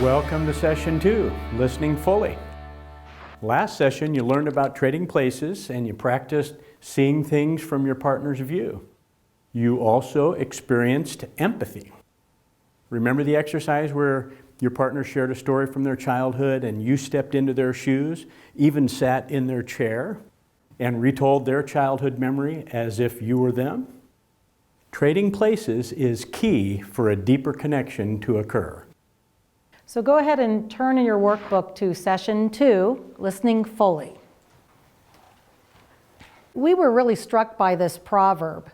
Welcome to Session 2, Listening Fully. Last session you learned about trading places and you practiced seeing things from your partner's view. You also experienced empathy. Remember the exercise where your partner shared a story from their childhood and you stepped into their shoes, even sat in their chair, and retold their childhood memory as if you were them? Trading places is key for a deeper connection to occur. So go ahead and turn in your workbook to Session 2, Listening Fully. We were really struck by this proverb.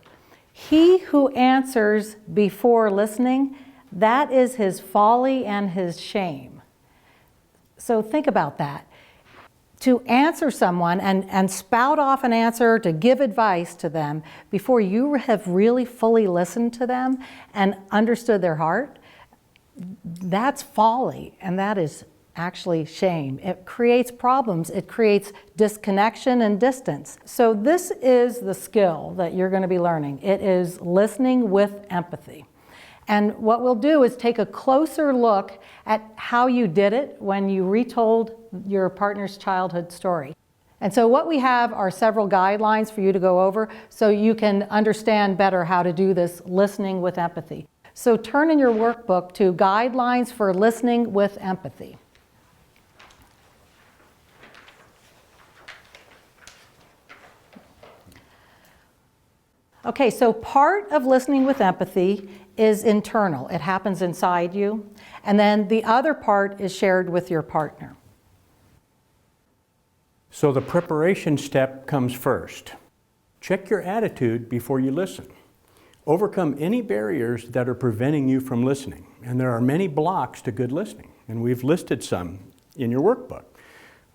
He who answers before listening, that is his folly and his shame. So think about that. To answer someone and spout off an answer, to give advice to them before you have really fully listened to them and understood their heart, that's folly, and that is actually shame. It creates problems. It creates disconnection and distance. So this is the skill that you're going to be learning. It is listening with empathy. And what we'll do is take a closer look at how you did it when you retold your partner's childhood story. And so what we have are several guidelines for you to go over so you can understand better how to do this listening with empathy. So turn in your workbook to Guidelines for Listening with Empathy. Okay, so part of listening with empathy is internal. It happens inside you. And then the other part is shared with your partner. So the preparation step comes first. Check your attitude before you listen. Overcome any barriers that are preventing you from listening. And there are many blocks to good listening. And we've listed some in your workbook.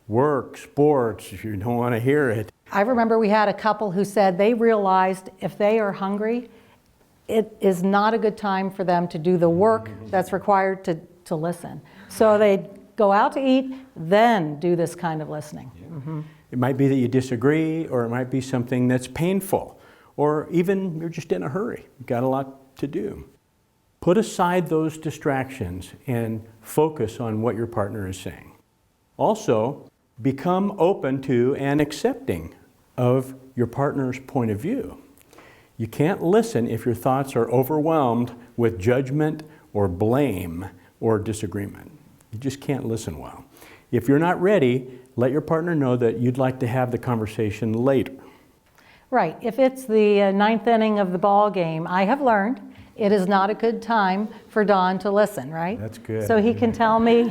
Work, sports, if you don't want to hear it. I remember we had a couple who said they realized if they are hungry, it is not a good time for them to do the work that's required to listen. So they'd go out to eat, then do this kind of listening. Yeah. Mm-hmm. It might be that you disagree, or it might be something that's painful. Or even you're just in a hurry, you've got a lot to do. Put aside those distractions and focus on what your partner is saying. Also, become open to and accepting of your partner's point of view. You can't listen if your thoughts are overwhelmed with judgment or blame or disagreement. You just can't listen well. If you're not ready, let your partner know that you'd like to have the conversation later. Right. If it's the ninth inning of the ball game, I have learned it is not a good time for Don to listen, right? That's good. So he can tell me,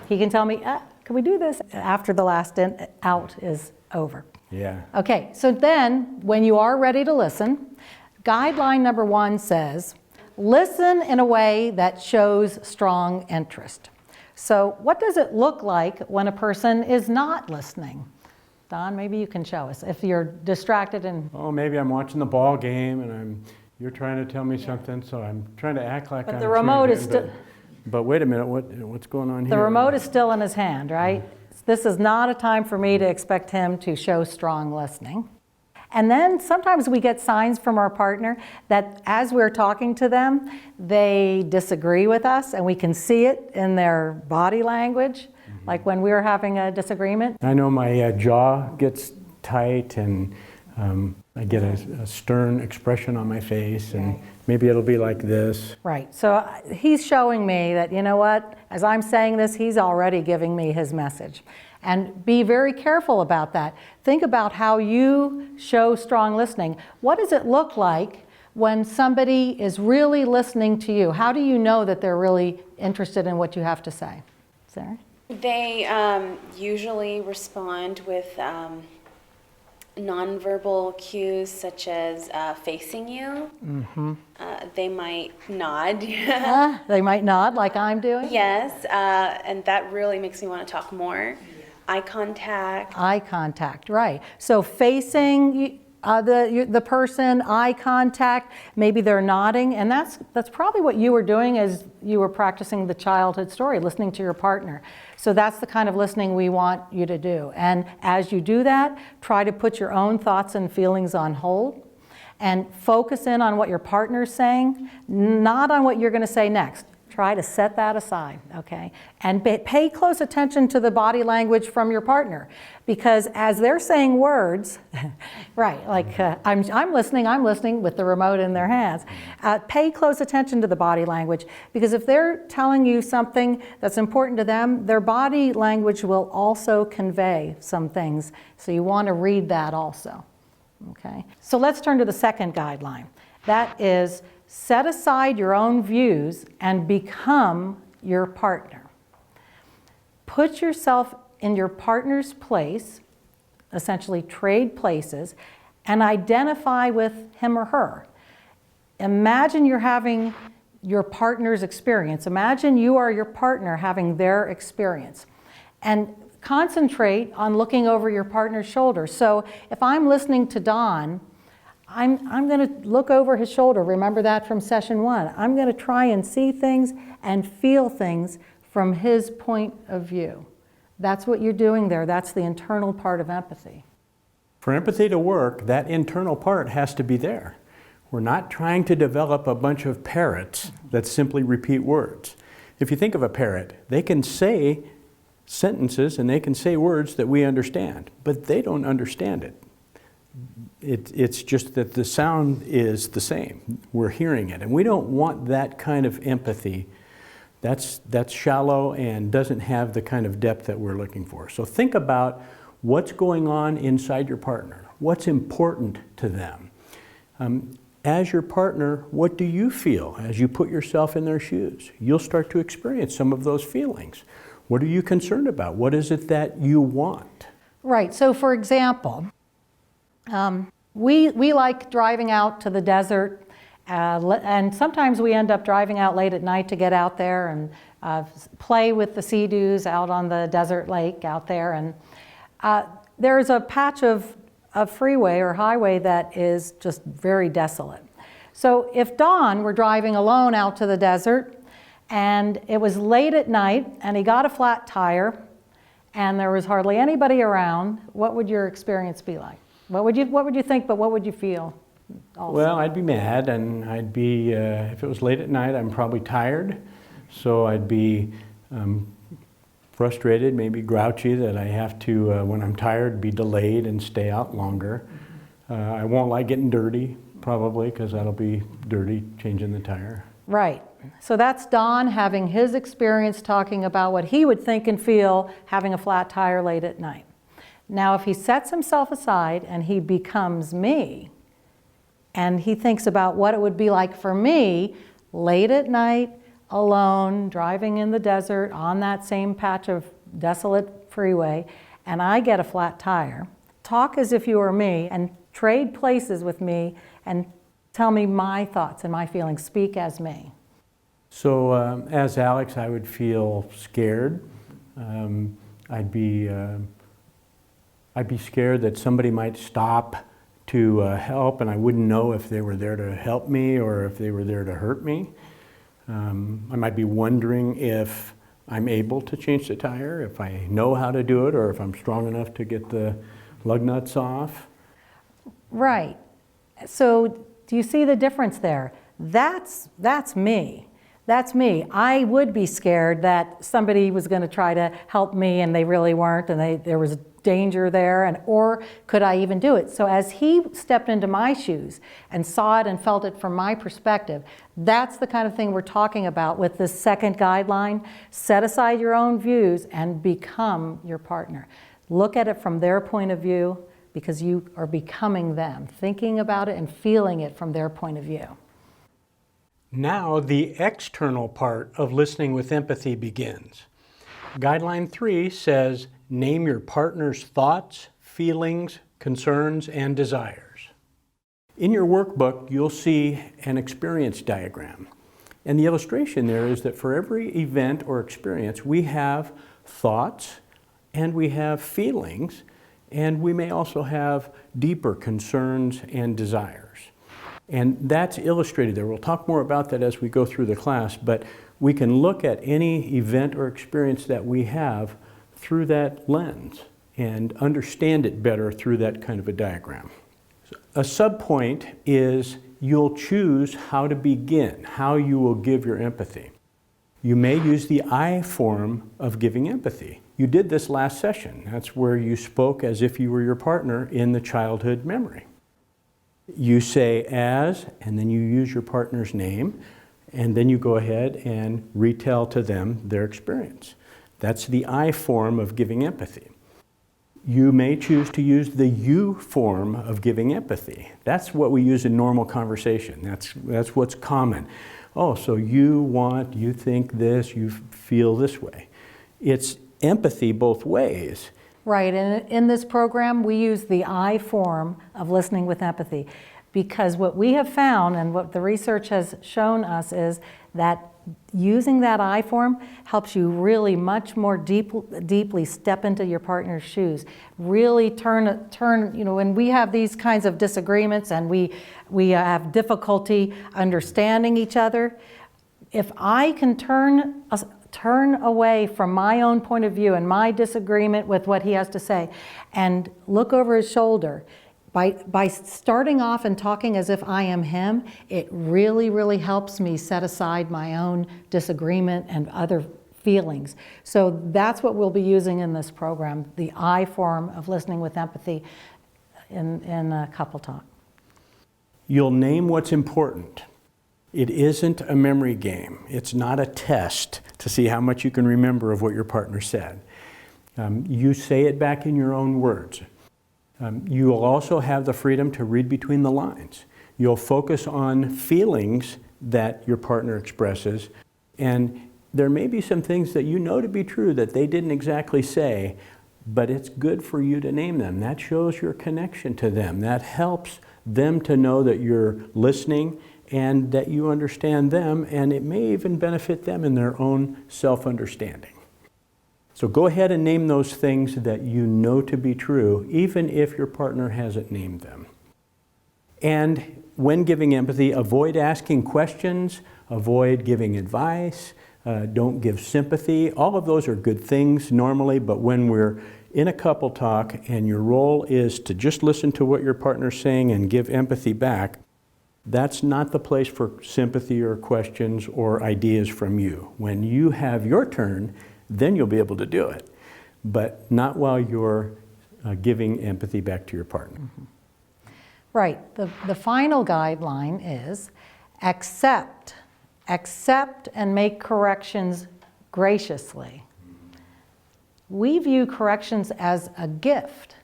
can we do this after the last out is over? Yeah. Okay, so then when you are ready to listen, guideline number 1 says, listen in a way that shows strong interest. So what does it look like when a person is not listening? Don, maybe you can show us if you're distracted and... Oh, maybe I'm watching the ball game and you're trying to tell me something, so I'm trying to act like I'm... But the remote is still... But wait a minute, what's going on here? The remote is still in his hand, right? This is not a time for me to expect him to show strong listening. And then sometimes we get signs from our partner that as we're talking to them, they disagree with us, and we can see it in their body language. Like when we were having a disagreement. I know my jaw gets tight and I get a stern expression on my face, and maybe it'll be like this. Right, so he's showing me that, you know what, as I'm saying this, he's already giving me his message. And be very careful about that. Think about how you show strong listening. What does it look like when somebody is really listening to you? How do you know that they're really interested in what you have to say? Sarah? They usually respond with nonverbal cues such as facing you. Mm-hmm. They might nod. They might nod like I'm doing? Yes, and that really makes me want to talk more. Eye contact. Eye contact, right. So facing the person, eye contact, maybe they're nodding, and that's probably what you were doing as you were practicing the childhood story, listening to your partner. So that's the kind of listening we want you to do. And as you do that, try to put your own thoughts and feelings on hold and focus in on what your partner's saying, not on what you're going to say next. Try to set that aside, okay? And pay close attention to the body language from your partner, because as they're saying words, right, like I'm listening with the remote in their hands. Pay close attention to the body language, because if they're telling you something that's important to them, their body language will also convey some things. So you want to read that also, okay? So let's turn to the second guideline. That is, set aside your own views and become your partner. Put yourself in your partner's place, essentially trade places, and identify with him or her. Imagine you're having your partner's experience. Imagine you are your partner having their experience. And concentrate on looking over your partner's shoulder. So if I'm listening to Don, I'm going to look over his shoulder. Remember that from session 1. I'm going to try and see things and feel things from his point of view. That's what you're doing there. That's the internal part of empathy. For empathy to work, that internal part has to be there. We're not trying to develop a bunch of parrots that simply repeat words. If you think of a parrot, they can say sentences and they can say words that we understand, but they don't understand it. It's just that the sound is the same. We're hearing it, and we don't want that kind of empathy. That's shallow and doesn't have the kind of depth that we're looking for. So think about what's going on inside your partner. What's important to them? As your partner, what do you feel as you put yourself in their shoes? You'll start to experience some of those feelings. What are you concerned about? What is it that you want? Right. So for example, we like driving out to the desert, and sometimes we end up driving out late at night to get out there and play with the sea-doos out on the desert lake out there. And there's a patch of freeway or highway that is just very desolate. So if Don were driving alone out to the desert and it was late at night and he got a flat tire and there was hardly anybody around, what would your experience be like? What would you think, but what would you feel also? Well, I'd be mad, and I'd be, if it was late at night, I'm probably tired, so I'd be frustrated, maybe grouchy that I have to, when I'm tired, be delayed and stay out longer. I won't like getting dirty, probably, because that'll be dirty, changing the tire. Right. So that's Don having his experience talking about what he would think and feel having a flat tire late at night. Now, if he sets himself aside and he becomes me, and he thinks about what it would be like for me, late at night, alone, driving in the desert on that same patch of desolate freeway, and I get a flat tire, talk as if you were me and trade places with me and tell me my thoughts and my feelings. Speak as me. So as Alex, I would feel scared. I'd be scared that somebody might stop to help, and I wouldn't know if they were there to help me or if they were there to hurt me. I might be wondering if I'm able to change the tire, if I know how to do it, or if I'm strong enough to get the lug nuts off. Right. So do you see the difference there? That's me. That's me. I would be scared that somebody was going to try to help me and they really weren't, and there was danger there, or could I even do it? So as he stepped into my shoes and saw it and felt it from my perspective, that's the kind of thing we're talking about with this second guideline. Set aside your own views and become your partner. Look at it from their point of view, because you are becoming them, thinking about it and feeling it from their point of view. Now the external part of listening with empathy begins. Guideline 3 says, name your partner's thoughts, feelings, concerns, and desires. In your workbook, you'll see an experience diagram. And the illustration there is that for every event or experience, we have thoughts and we have feelings, and we may also have deeper concerns and desires. And that's illustrated there. We'll talk more about that as we go through the class, but we can look at any event or experience that we have through that lens and understand it better through that kind of a diagram. A subpoint is you'll choose how to begin, how you will give your empathy. You may use the I form of giving empathy. You did this last session. That's where you spoke as if you were your partner in the childhood memory. You say as, and then you use your partner's name, and then you go ahead and retell to them their experience. That's the I form of giving empathy. You may choose to use the you form of giving empathy. That's what we use in normal conversation. That's what's common. Oh, so you think this, you feel this way. It's empathy both ways. Right, and in this program, we use the I form of listening with empathy, because what we have found and what the research has shown us is that using that I form helps you really much more deeply step into your partner's shoes. Really turn, when we have these kinds of disagreements and we have difficulty understanding each other, if I can turn away from my own point of view and my disagreement with what he has to say and look over his shoulder, by starting off and talking as if I am him, it really, really helps me set aside my own disagreement and other feelings. So that's what we'll be using in this program, the I form of listening with empathy in CoupleTalk. You'll name what's important. It isn't a memory game. It's not a test to see how much you can remember of what your partner said. You say it back in your own words. You will also have the freedom to read between the lines. You'll focus on feelings that your partner expresses, and there may be some things that you know to be true that they didn't exactly say, but it's good for you to name them. That shows your connection to them. That helps them to know that you're listening and that you understand them, and it may even benefit them in their own self-understanding. So go ahead and name those things that you know to be true, even if your partner hasn't named them. And when giving empathy, avoid asking questions, avoid giving advice, don't give sympathy. All of those are good things normally, but when we're in a couple talk and your role is to just listen to what your partner's saying and give empathy back, that's not the place for sympathy or questions or ideas from you. When you have your turn, then you'll be able to do it, but not while you're giving empathy back to your partner. Mm-hmm. Right. The final guideline is accept and make corrections graciously. We view corrections as a gift.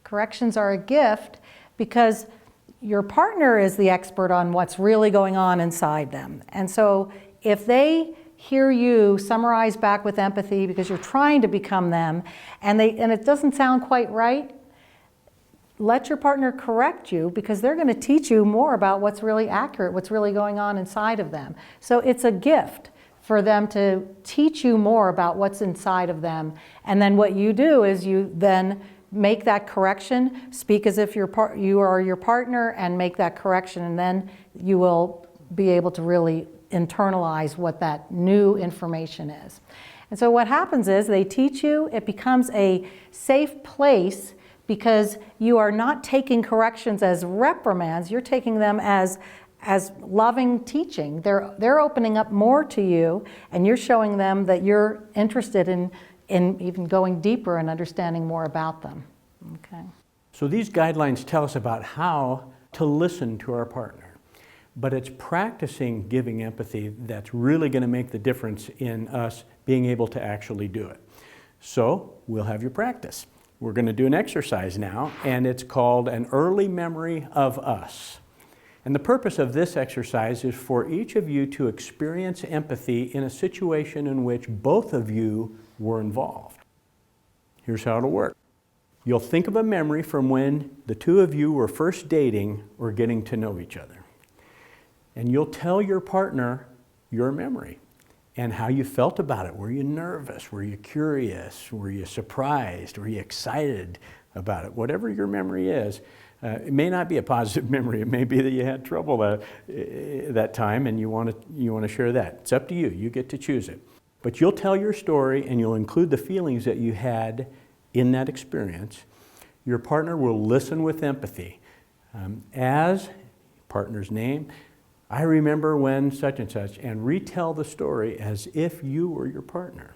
Corrections are a gift because your partner is the expert on what's really going on inside them. And so if they hear you summarize back with empathy because you're trying to become them and it doesn't sound quite right, let your partner correct you because they're going to teach you more about what's really accurate, what's really going on inside of them. So it's a gift for them to teach you more about what's inside of them. And then what you do is you then make that correction, speak as if you are your partner and make that correction, and then you will be able to really internalize what that new information is. And so what happens is they teach you, it becomes a safe place because you are not taking corrections as reprimands, you're taking them as loving teaching. They're opening up more to you and you're showing them that you're interested in even going deeper and understanding more about them. Okay. So these guidelines tell us about how to listen to our partner. But it's practicing giving empathy that's really going to make the difference in us being able to actually do it. So we'll have you practice. We're going to do an exercise now, and it's called an early memory of us. And the purpose of this exercise is for each of you to experience empathy in a situation in which both of you were involved. Here's how it'll work. You'll think of a memory from when the two of you were first dating or getting to know each other. And you'll tell your partner your memory. and how you felt about it. Were you nervous? Were you curious? Were you surprised? Were you excited about it? Whatever your memory is, it may not be a positive memory. It may be that you had trouble that time and you want to share that. It's up to you. You get to choose it. But you'll tell your story and you'll include the feelings that you had in that experience. Your partner will listen with empathy. As partner's name, I remember when such and such, and retell the story as if you were your partner.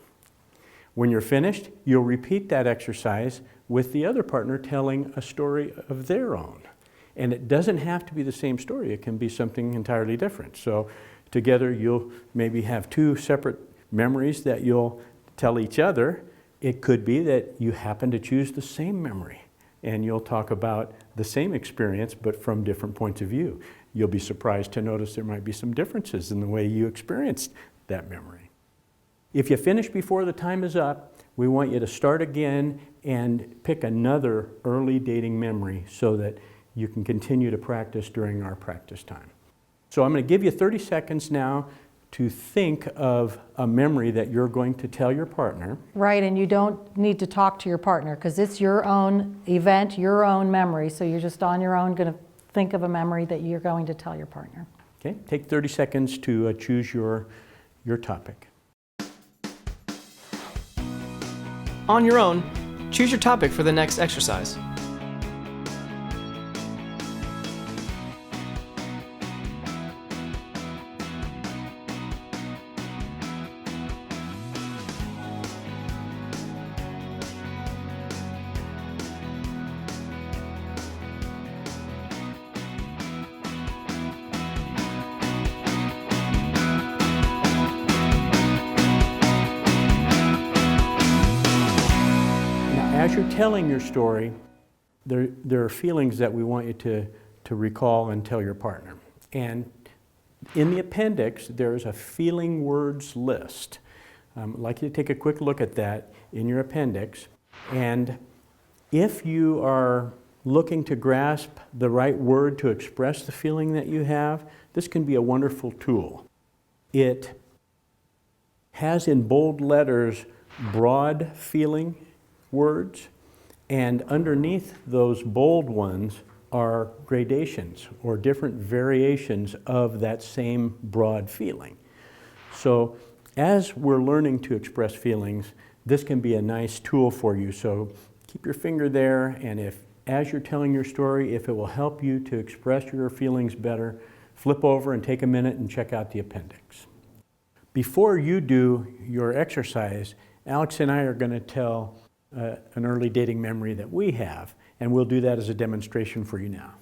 When you're finished, you'll repeat that exercise with the other partner telling a story of their own. And it doesn't have to be the same story. It can be something entirely different. So together you'll maybe have two separate memories that you'll tell each other. It could be that you happen to choose the same memory and you'll talk about the same experience but from different points of view. You'll be surprised to notice there might be some differences in the way you experienced that memory. If you finish before the time is up, we want you to start again and pick another early dating memory so that you can continue to practice during our practice time. So I'm going to give you 30 seconds now to think of a memory that you're going to tell your partner. Right, and you don't need to talk to your partner because it's your own event, your own memory, so you're just on your own going to think of a memory that you're going to tell your partner. Okay, take 30 seconds to choose your topic. On your own, choose your topic for the next exercise. As you're telling your story, there are feelings that we want you to recall and tell your partner. And in the appendix, there's a feeling words list. I'd like you to take a quick look at that in your appendix. And if you are looking to grasp the right word to express the feeling that you have, this can be a wonderful tool. It has in bold letters broad feeling words, and underneath those bold ones are gradations or different variations of that same broad feeling. So as we're learning to express feelings, this can be a nice tool for you. So keep your finger there, and if as you're telling your story, if it will help you to express your feelings better, flip over and take a minute and check out the appendix. Before you do your exercise, Alex and I are going to tell an early dating memory that we have, and we'll do that as a demonstration for you now.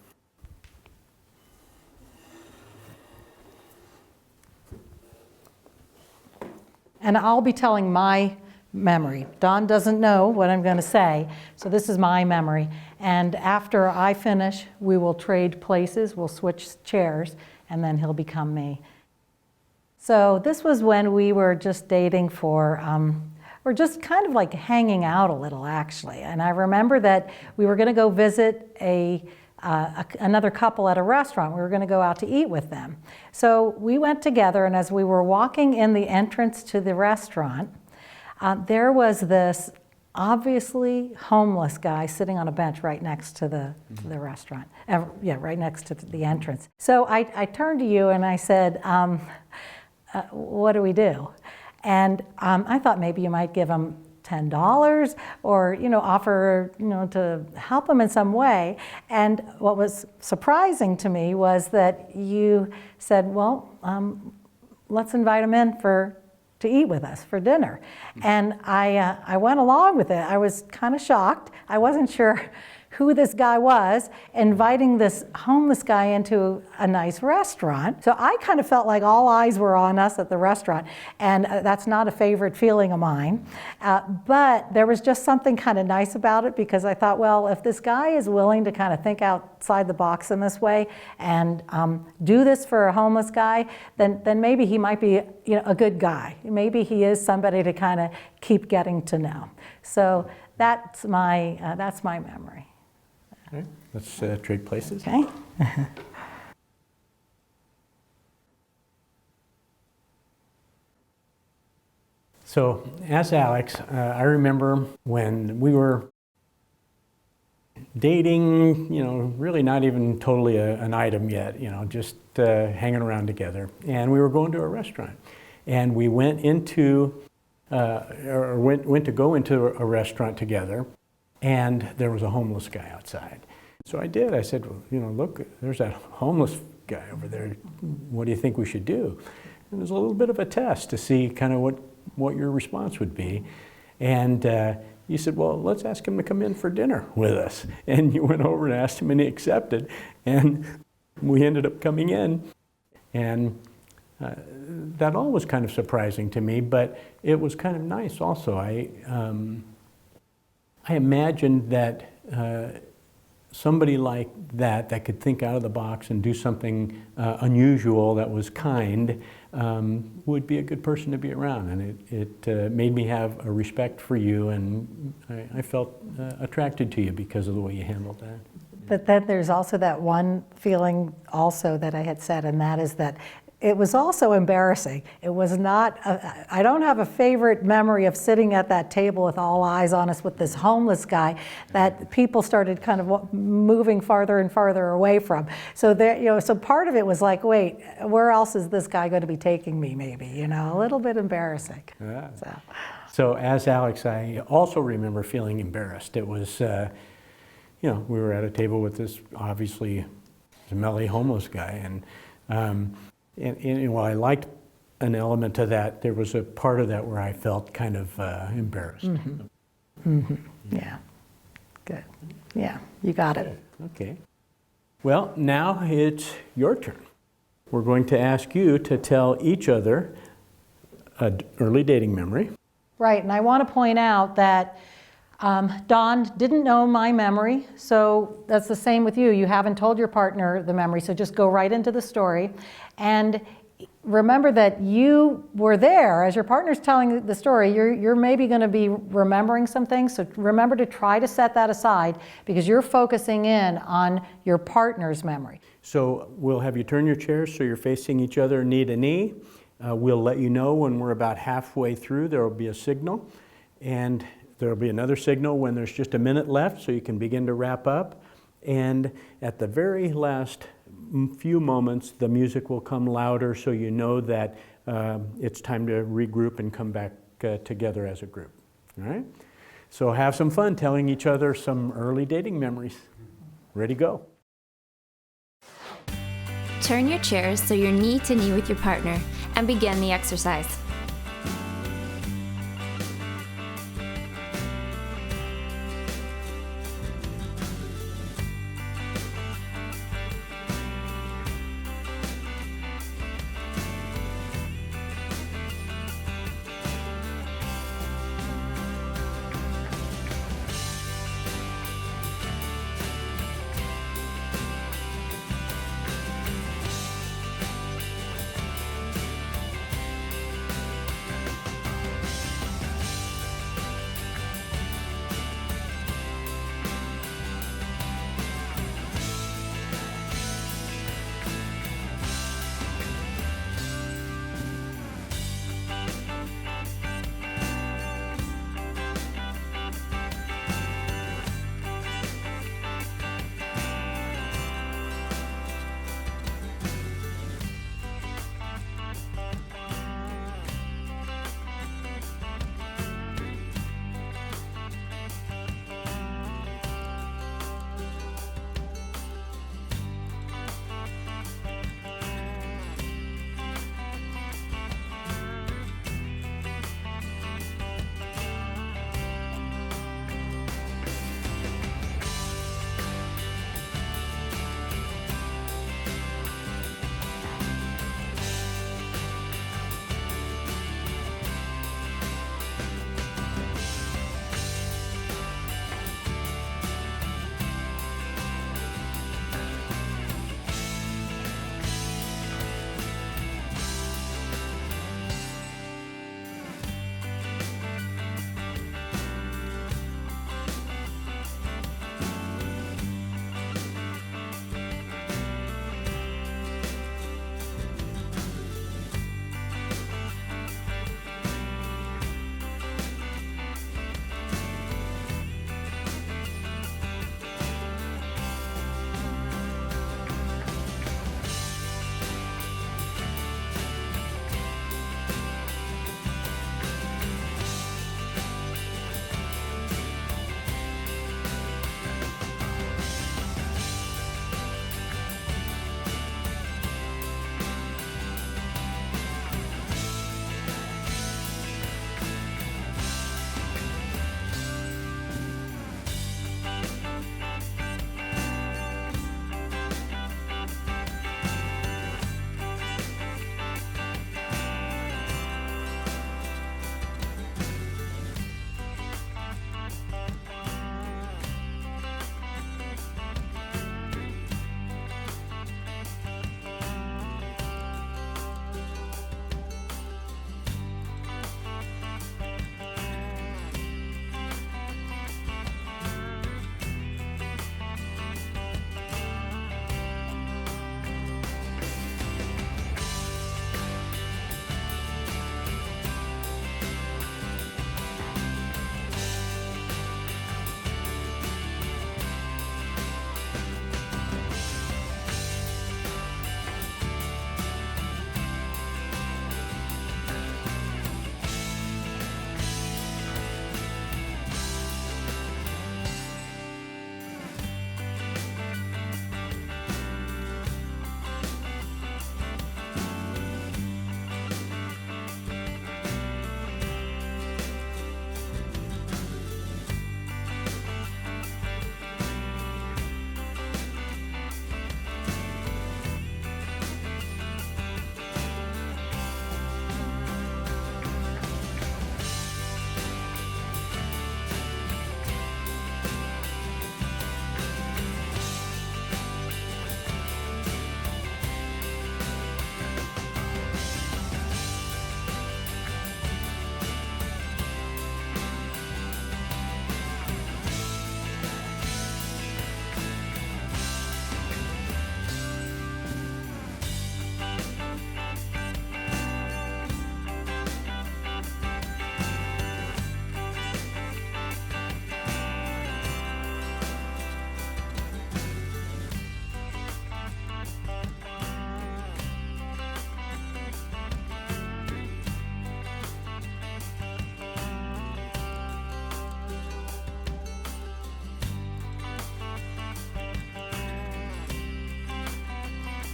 And I'll be telling my memory. Don doesn't know what I'm going to say, so this is my memory. And after I finish, we will trade places, we'll switch chairs, and then he'll become me. So this was when we were just dating for we're just kind of like hanging out a little, actually. And I remember that we were going to go visit another couple at a restaurant. We were going to go out to eat with them. So we went together, and as we were walking in the entrance to the restaurant, there was this obviously homeless guy sitting on a bench right next to the restaurant. Right next to the entrance. So I turned to you and I said, what do we do? And I thought maybe you might give him $10 or, offer, to help him in some way. And what was surprising to me was that you said, well, let's invite him in to eat with us for dinner. And I went along with it. I was kind of shocked. I wasn't sure who this guy was, inviting this homeless guy into a nice restaurant. So I kind of felt like all eyes were on us at the restaurant, and that's not a favorite feeling of mine. But there was just something kind of nice about it, because I thought, well, if this guy is willing to kind of think outside the box in this way and do this for a homeless guy, then maybe he might be a good guy. Maybe he is somebody to kind of keep getting to know. So that's my memory. Okay, let's trade places. Okay. So as Alex, I remember when we were dating, really not even totally an item yet, just hanging around together. And we were going to a restaurant. And we went into, went to go into a restaurant together, and there was a homeless guy outside. So I did. I said, well, look, there's that homeless guy over there. What do you think we should do? And it was a little bit of a test to see kind of what your response would be. And you said, well, let's ask him to come in for dinner with us. And you went over and asked him, and he accepted. And we ended up coming in. And that all was kind of surprising to me, but it was kind of nice also. I imagined that somebody like that could think out of the box and do something unusual that was kind, would be a good person to be around. And it made me have a respect for you, and I felt attracted to you because of the way you handled that. But then there's also that one feeling also that I had said, and that is that it was also embarrassing. It was not, I don't have a favorite memory of sitting at that table with all eyes on us with this homeless guy that people started kind of moving farther and farther away from. So there, so part of it was like, wait, where else is this guy going to be taking me maybe, a little bit embarrassing. Yeah. So as Alex, I also remember feeling embarrassed. It was, we were at a table with this obviously smelly homeless guy, and while I liked an element to that, there was a part of that where I felt kind of embarrassed. Mm-hmm. Mm-hmm. Yeah, good. Yeah, you got it. Okay. Well, now it's your turn. We're going to ask you to tell each other an early dating memory. Right, and I want to point out that Dawn didn't know my memory, so that's the same with you. You haven't told your partner the memory, so just go right into the story. And remember that you were there as your partner's telling the story. You're maybe going to be remembering some things, so remember to try to set that aside because you're focusing in on your partner's memory. So we'll have you turn your chairs so you're facing each other knee to knee. We'll let you know when we're about halfway through. There will be a signal, and there will be another signal when there's just a minute left so you can begin to wrap up. And at the very last few moments, the music will come louder so you know that it's time to regroup and come back together as a group. All right? So have some fun telling each other some early dating memories. Ready, go. Turn your chairs so you're knee to knee with your partner and begin the exercise.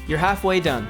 You're halfway done.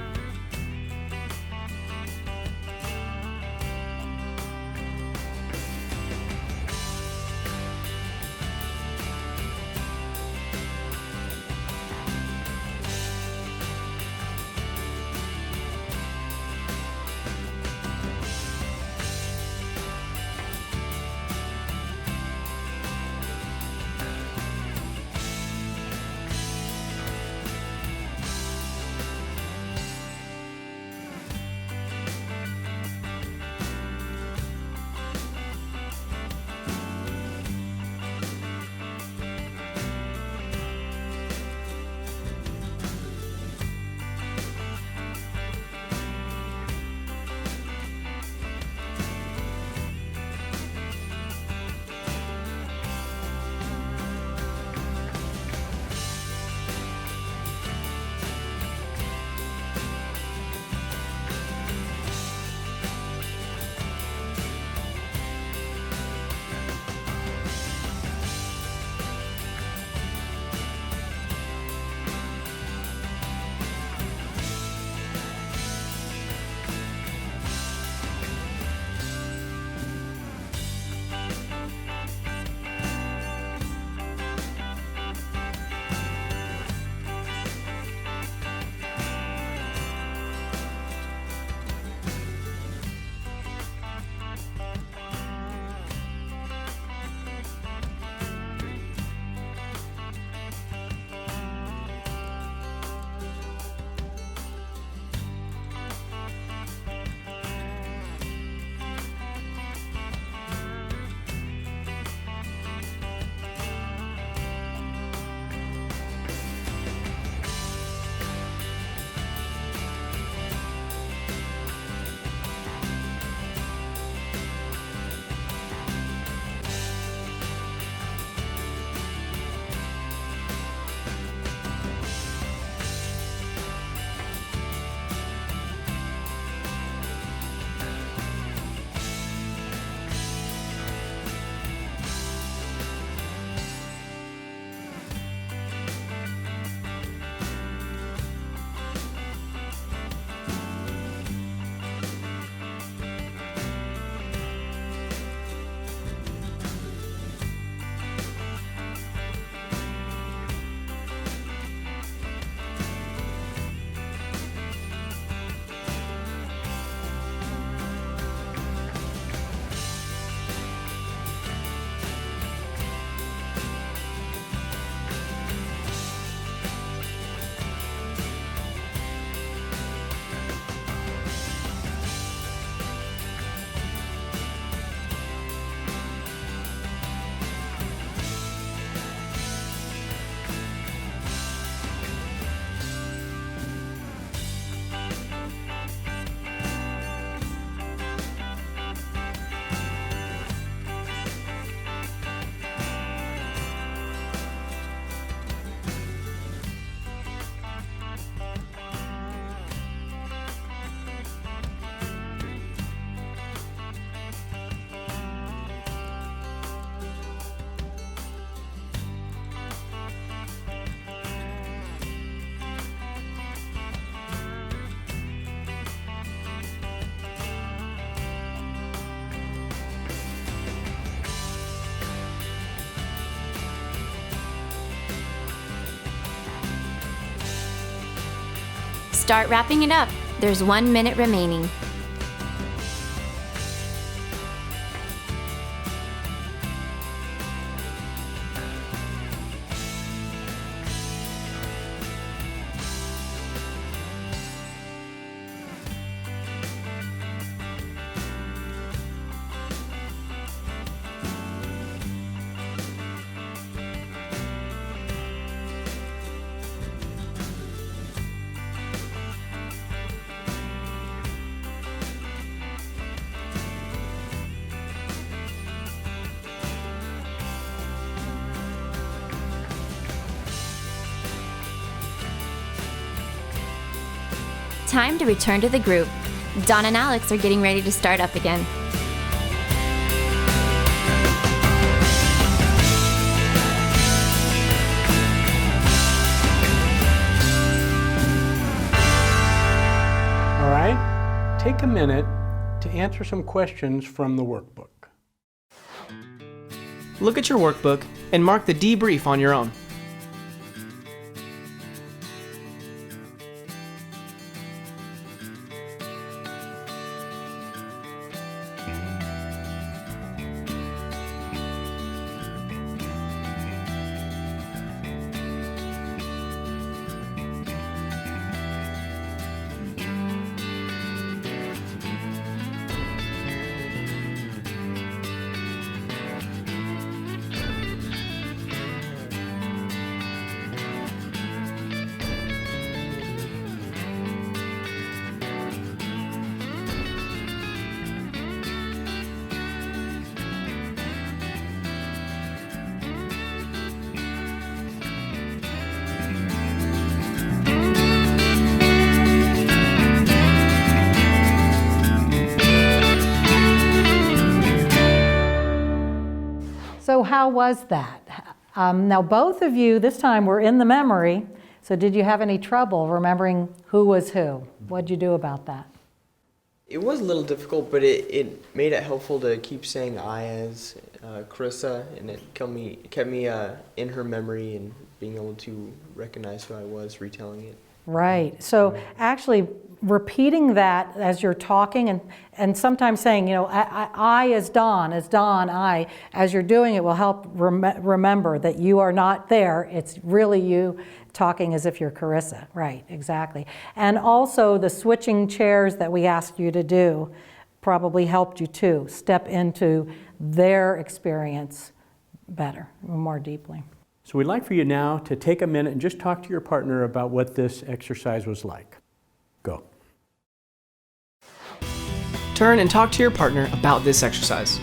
Start wrapping it up. There's 1 minute remaining. Time to return to the group. Dawn and Alex are getting ready to start up again. take a minute to answer some questions from the workbook. Look at your workbook and mark the debrief on your own. So how was that? Now both of you this time were in the memory, so did you have any trouble remembering who was who? What'd you do about that? It was a little difficult, but it made it helpful to keep saying I as Carissa, and it kept me in her memory and being able to recognize who I was retelling it. Right. So actually repeating that as you're talking and sometimes saying, you know, I as Don, I, as you're doing it will help remember that you are not there. It's really you talking as if you're Carissa. Right, exactly. And also the switching chairs that we asked you to do probably helped you too. Step into their experience better, more deeply. So we'd like for you now to take a minute and just talk to your partner about what this exercise was like. Go. Turn and talk to your partner about this exercise.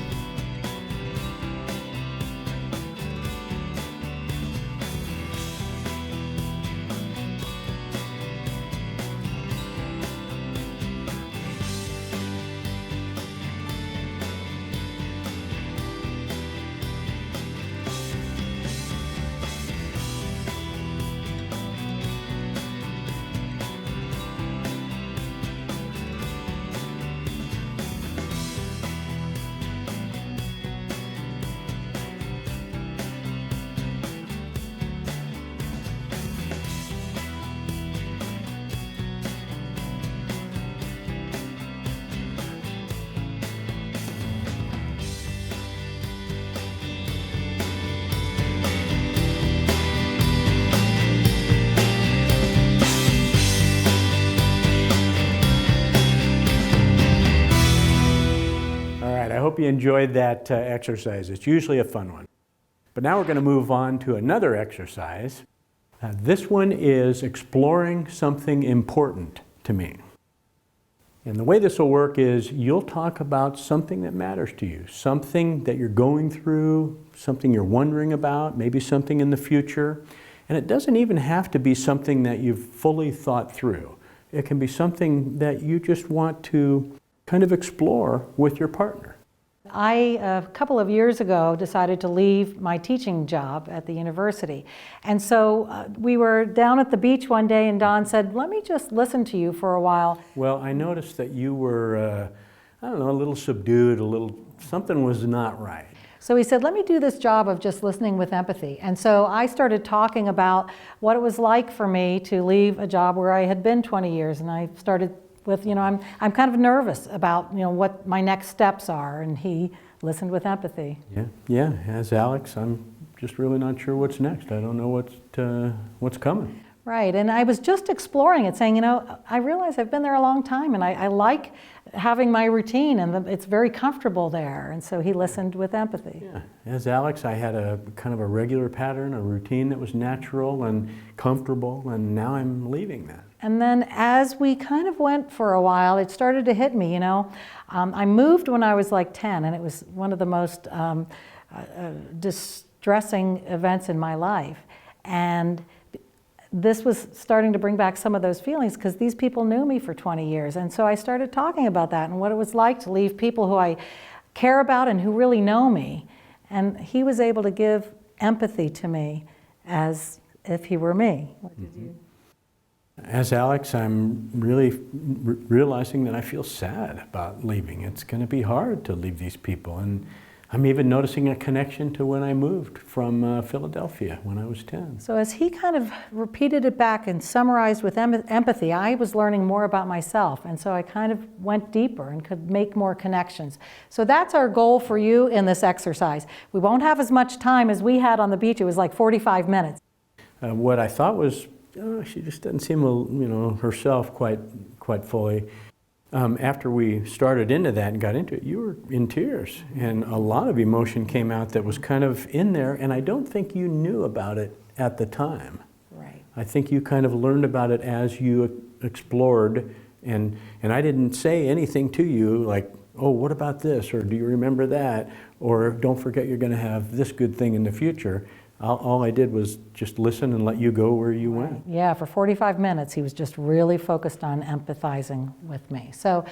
I hope you enjoyed that exercise. It's usually a fun one. But now we're going to move on to another exercise. This one is exploring something important to me. And the way this will work is you'll talk about something that matters to you, something that you're going through, something you're wondering about, maybe something in the future. And it doesn't even have to be something that you've fully thought through. It can be something that you just want to kind of explore with your partner. I, a couple of years ago, decided to leave my teaching job at the university. And so we were down at the beach one day and Don said, let me just listen to you for a while. Well, I noticed that you were, I don't know, a little subdued, something was not right. So he said, let me do this job of just listening with empathy. And so I started talking about what it was like for me to leave a job where I had been 20 years. And I started with, you know, I'm kind of nervous about, you know, what my next steps are, and he listened with empathy. Yeah. As Alex, I'm just really not sure what's next. I don't know what's coming. Right, and I was just exploring it, saying, you know, I realize I've been there a long time, and I like having my routine, and it's very comfortable there. And so he listened with empathy. Yeah, as Alex, I had a kind of a regular pattern, a routine that was natural and comfortable, and now I'm leaving that. And then as we kind of went for a while, it started to hit me, you know. I moved when I was like 10, and it was one of the most distressing events in my life. And this was starting to bring back some of those feelings because these people knew me for 20 years. And so I started talking about that and what it was like to leave people who I care about and who really know me. And he was able to give empathy to me as if he were me. What did you? As Alex, I'm really realizing that I feel sad about leaving. It's going to be hard to leave these people. And I'm even noticing a connection to when I moved from Philadelphia when I was 10. So as he kind of repeated it back and summarized with empathy, I was learning more about myself. And so I kind of went deeper and could make more connections. So that's our goal for you in this exercise. We won't have as much time as we had on the beach. It was like 45 minutes. What I thought was, she just doesn't seem, herself quite fully. After we started into that and got into it, you were in tears, and a lot of emotion came out that was kind of in there, and I don't think you knew about it at the time. Right. I think you kind of learned about it as you explored, and I didn't say anything to you like, oh, what about this, or do you remember that, or don't forget you're going to have this good thing in the future. All I did was just listen and let you go where you went. Yeah, for 45 minutes, he was just really focused on empathizing with me. So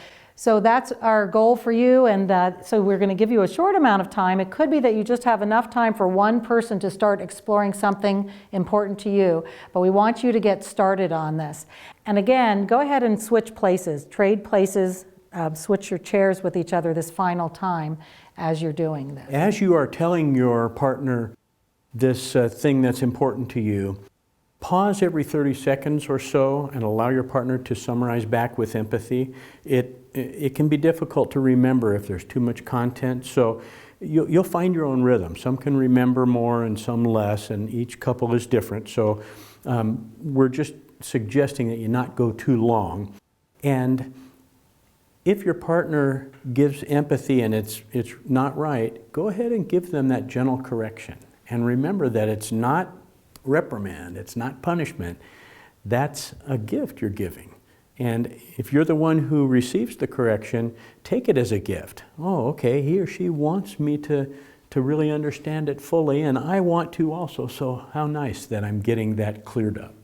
that's our goal for you, and so we're going to give you a short amount of time. It could be that you just have enough time for one person to start exploring something important to you, but we want you to get started on this. And again, go ahead and switch places, trade places, switch your chairs with each other this final time as you're doing this. As you are telling your partner this thing that's important to you, pause every 30 seconds or so and allow your partner to summarize back with empathy. It can be difficult to remember if there's too much content, so you'll find your own rhythm. Some can remember more and some less, and each couple is different. So we're just suggesting that you not go too long. And if your partner gives empathy and it's not right, go ahead and give them that gentle correction. And remember that it's not reprimand, it's not punishment. That's a gift you're giving. And if you're the one who receives the correction, take it as a gift. Oh, okay, he or she wants me to really understand it fully, and I want to also, so how nice that I'm getting that cleared up.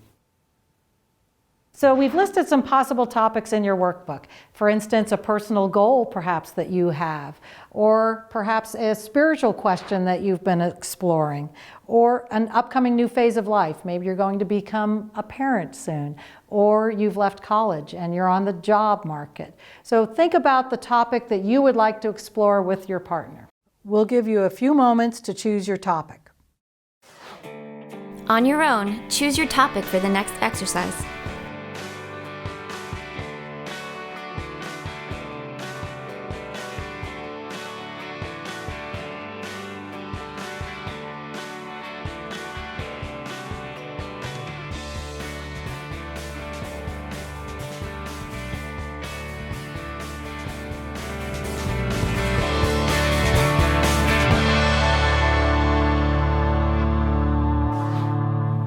So we've listed some possible topics in your workbook. For instance, a personal goal perhaps that you have, or perhaps a spiritual question that you've been exploring, or an upcoming new phase of life. Maybe you're going to become a parent soon, or you've left college and you're on the job market. So think about the topic that you would like to explore with your partner. We'll give you a few moments to choose your topic. On your own, choose your topic for the next exercise.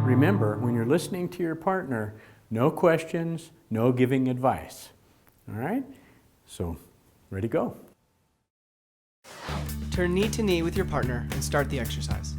Remember, when you're listening to your partner, no questions, no giving advice. All right? So, ready to go. Turn knee to knee with your partner and start the exercise.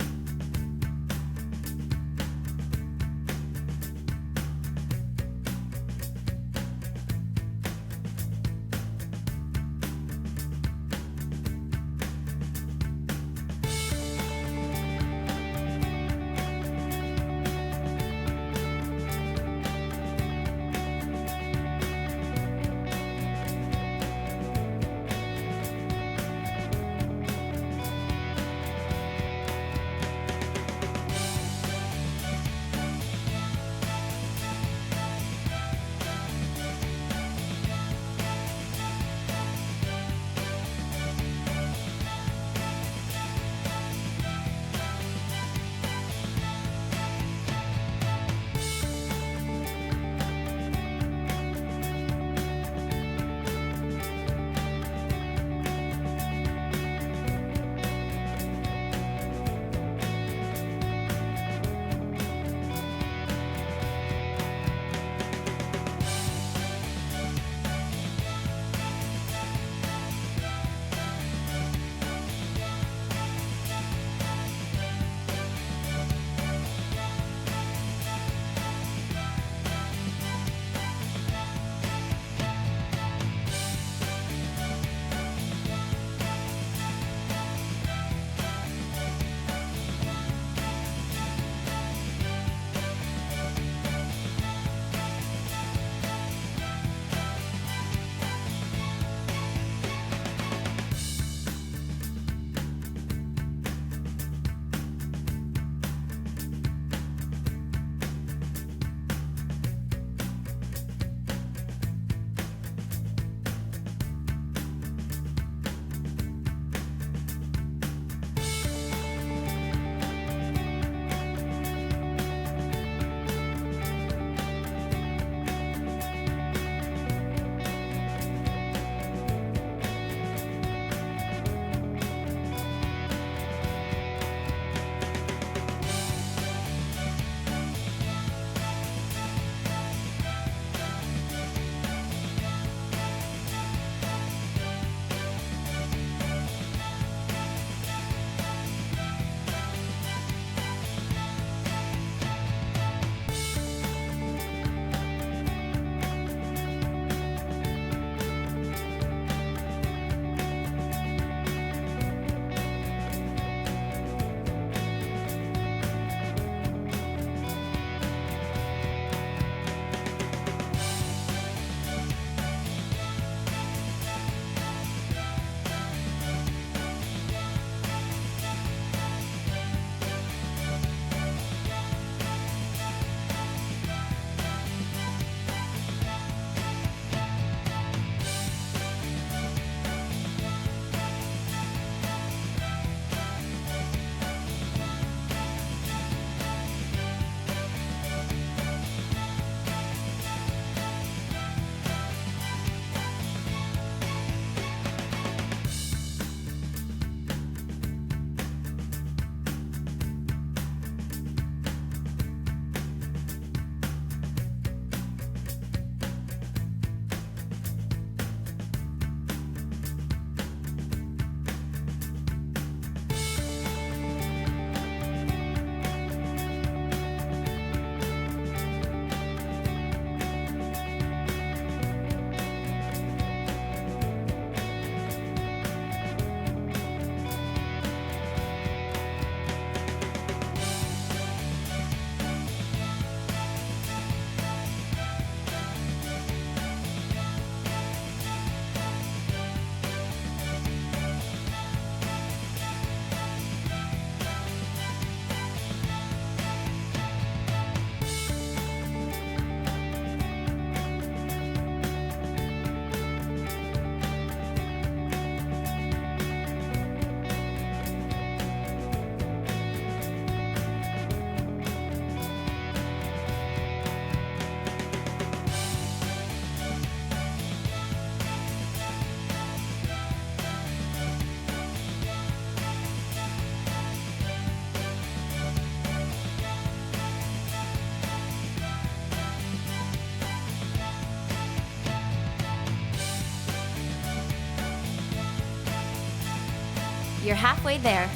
you're halfway there.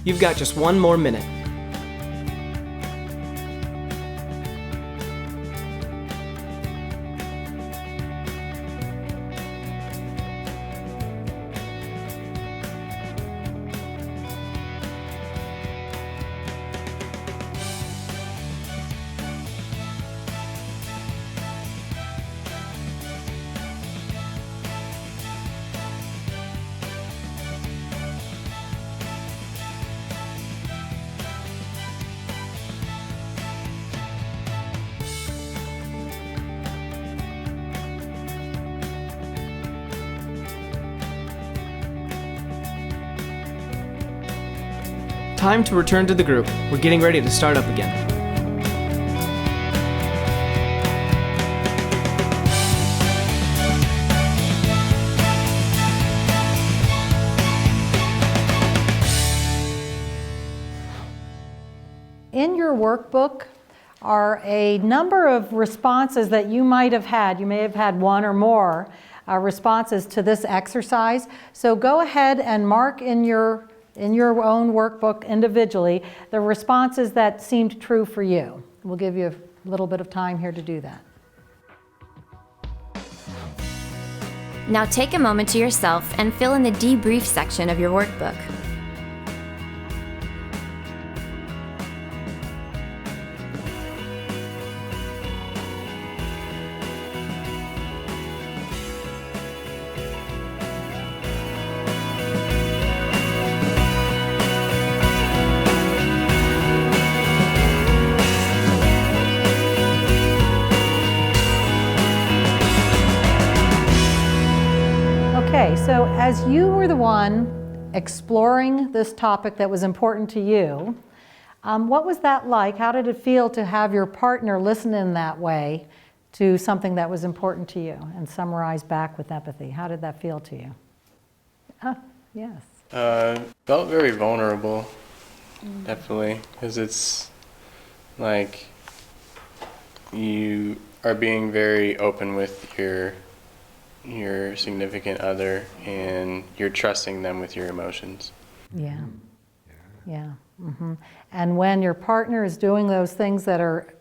You've got just one more minute. Time to return to the group. We're getting ready to start up again. your workbook are a number of responses that you might have had. You may have had one or more responses to this exercise. So go ahead and mark in your own workbook individually the responses that seemed true for you. We'll give you a little bit of time here to do that. Now take a moment to yourself and fill in the debrief section of your workbook. Okay, so as you were the one exploring this topic that was important to you, what was that like? How did it feel to have your partner listen in that way to something that was important to you and summarize back with empathy? How did that feel to you? Yes. Felt very vulnerable, definitely, because it's like you are being very open with your significant other, and you're trusting them with your emotions. Yeah. Yeah. Mm-hmm. And when your partner is doing those things that are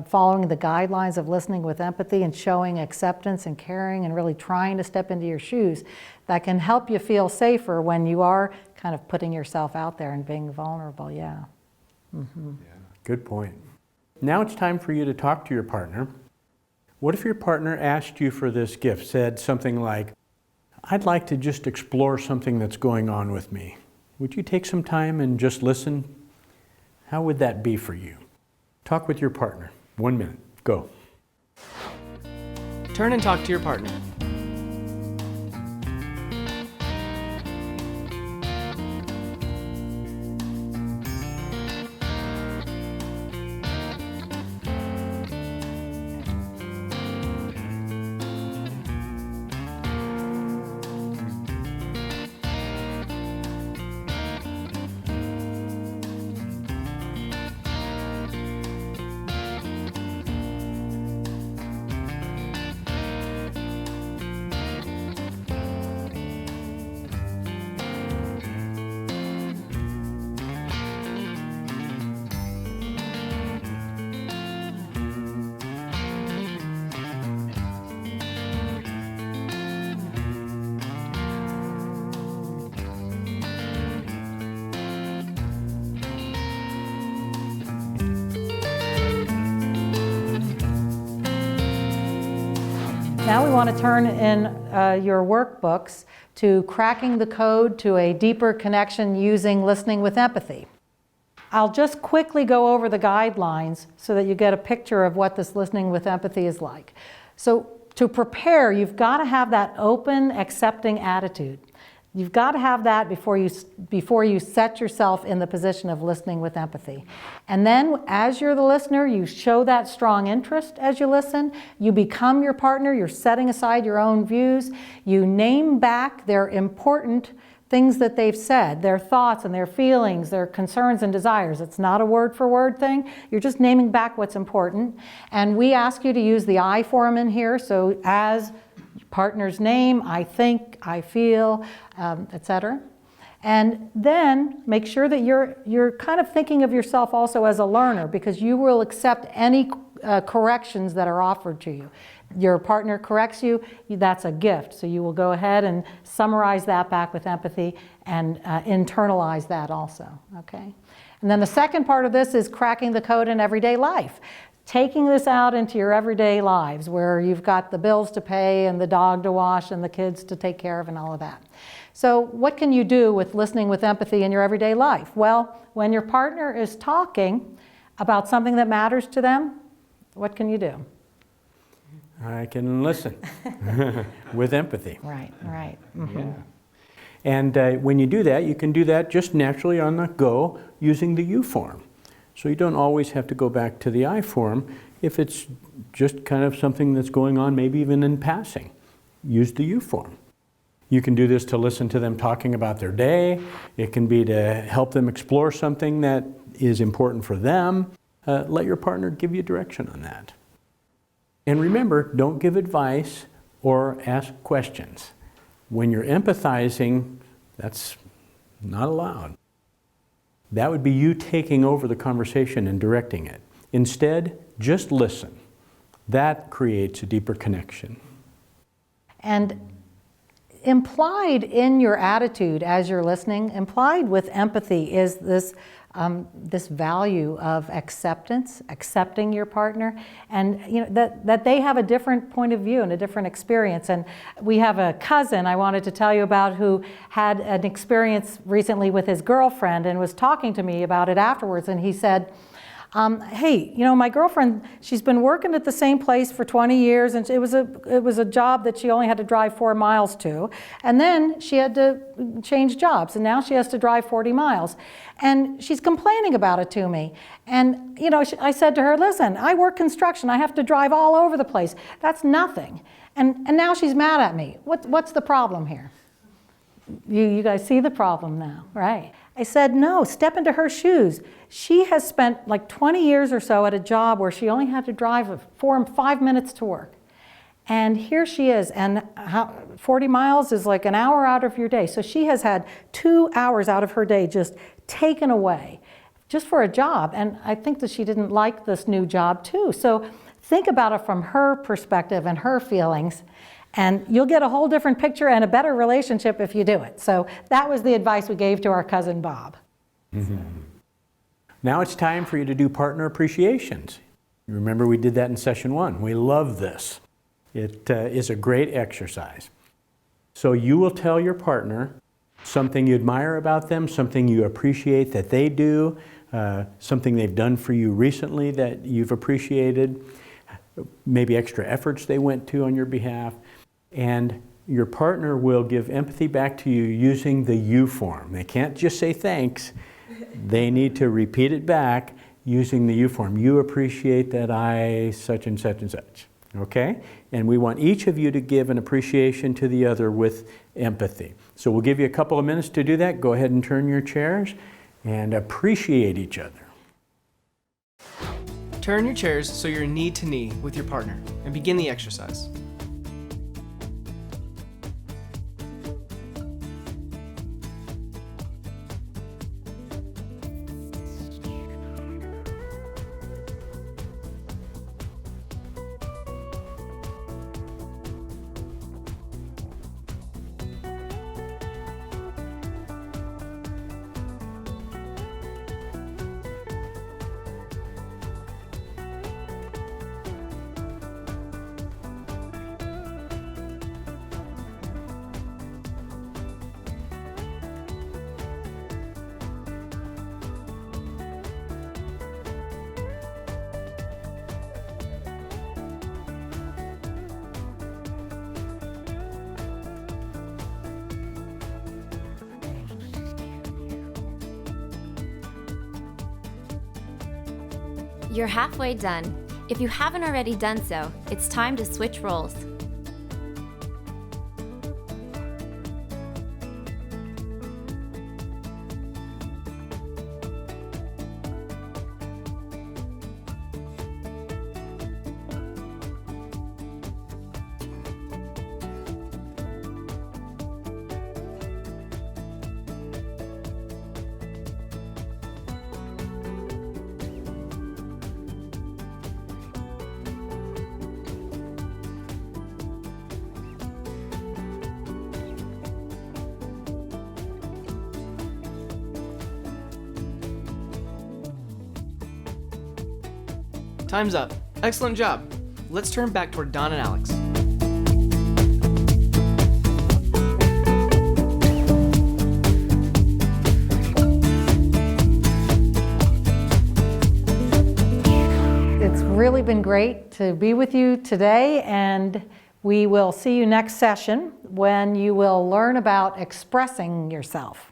following the guidelines of listening with empathy and showing acceptance and caring and really trying to step into your shoes, that can help you feel safer when you are kind of putting yourself out there and being vulnerable. Yeah. Mm-hmm. Good point. Now it's time for you to talk to your partner. What if your partner asked you for this gift, said something like, I'd like to just explore something that's going on with me. Would you take some time and just listen? How would that be for you? Talk with your partner. 1 minute. Go. Turn and talk to your partner. Now we want to turn in your workbooks to cracking the code to a deeper connection using listening with empathy. I'll just quickly go over the guidelines so that you get a picture of what this listening with empathy is like. So to prepare, you've got to have that open, accepting attitude. You've got to have that before you set yourself in the position of listening with empathy. And then as you're the listener, you show that strong interest as you listen. You become your partner. You're setting aside your own views. You name back their important things that they've said, their thoughts and their feelings, their concerns and desires. It's not a word-for-word thing. You're just naming back what's important. And we ask you to use the I form in here. So as partner's name, I think, I feel, etc. And then make sure that you're kind of thinking of yourself also as a learner, because you will accept any corrections that are offered to you. Your partner corrects you, that's a gift. So you will go ahead and summarize that back with empathy and internalize that also, okay? And then the second part of this is cracking the code in everyday life. Taking this out into your everyday lives where you've got the bills to pay and the dog to wash and the kids to take care of and all of that. So what can you do with listening with empathy in your everyday life? Well, when your partner is talking about something that matters to them, what can you do? I can listen with empathy. Right, right. Mm-hmm. Yeah. And when you do that, you can do that just naturally on the go using the you form. So you don't always have to go back to the I form if it's just kind of something that's going on, maybe even in passing. Use the you form. You can do this to listen to them talking about their day. It can be to help them explore something that is important for them. let your partner give you direction on that. And remember, don't give advice or ask questions. When you're empathizing, that's not allowed. That would be you taking over the conversation and directing it. Instead, just listen. That creates a deeper connection. And implied in your attitude as you're listening, implied with empathy is this value of acceptance, accepting your partner, and that they have a different point of view and a different experience. And we have a cousin I wanted to tell you about who had an experience recently with his girlfriend and was talking to me about it afterwards. And he said, hey, my girlfriend, she's been working at the same place for 20 years, and it was a job that she only had to drive 4 miles to. And then she had to change jobs, and now she has to drive 40 miles. And she's complaining about it to me. And, I said to her, listen, I work construction. I have to drive all over the place. That's nothing. And now she's mad at me. What's the problem here? You guys see the problem now, right? I said, no, step into her shoes. She has spent like 20 years or so at a job where she only had to drive 5 minutes to work. And here she is, and 40 miles is like an hour out of your day. So she has had 2 hours out of her day just taken away just for a job. And I think that she didn't like this new job too. So think about it from her perspective and her feelings. And you'll get a whole different picture and a better relationship if you do it. So that was the advice we gave to our cousin Bob. Mm-hmm. Now it's time for you to do partner appreciations. You remember we did that in session 1. We love this. It is a great exercise. So you will tell your partner something you admire about them, something you appreciate that they do, something they've done for you recently that you've appreciated, maybe extra efforts they went to on your behalf. And your partner will give empathy back to you using the you form. They can't just say thanks. They need to repeat it back using the you form. You appreciate that I such and such and such. Okay? And we want each of you to give an appreciation to the other with empathy. So we'll give you a couple of minutes to do that. Go ahead and turn your chairs and appreciate each other. Turn your chairs so you're knee to knee with your partner and begin the exercise. You're halfway done. If you haven't already done so, it's time to switch roles. Time's up. Excellent job. Let's turn back toward Don and Alex. It's really been great to be with you today, and we will see you next session when you will learn about expressing yourself.